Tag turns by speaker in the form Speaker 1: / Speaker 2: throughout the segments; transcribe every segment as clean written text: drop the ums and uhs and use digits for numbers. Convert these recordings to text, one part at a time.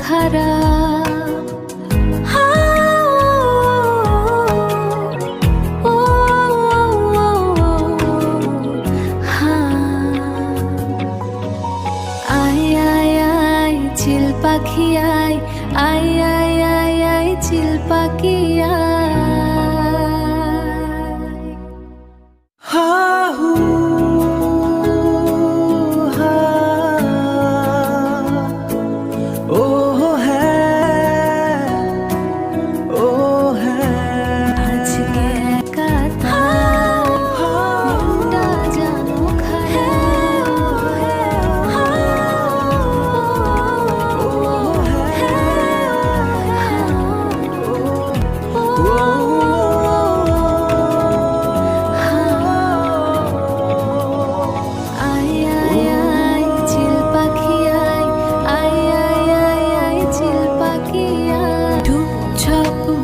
Speaker 1: খারাপ। চিল পাখি আয় আয় আয় আয় আয় চিল পাখি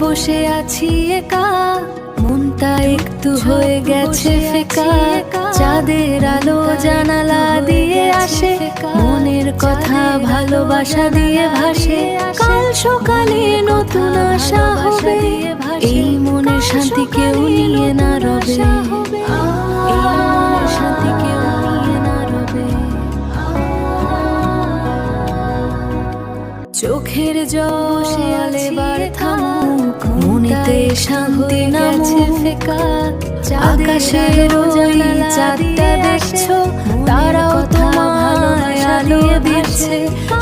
Speaker 1: বসে আছি একা, মনটা একটু হয়ে গেছে ফেকা। চাঁদের আলো জানালা দিয়ে আসে, মনের কথা ভালোবাসা দিয়ে ভাসে। কাল সকালে নতুন আশা হবে, এই মনের শান্তি কেউ নিয়ে না রবে। এই মনের শান্তি কেউ নিয়ে না রবে। চোখের জল এবার থামুক, মনেতে শান্তি নামছে ফেকা। আকাশের ওই চাঁদটা দেখছো, তারাও তোমায় আলো দিচ্ছে।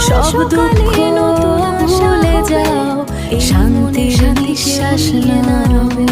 Speaker 1: সব দুঃখ ভুলে যাও, শান্তির নিঃশ্বাস না রবে।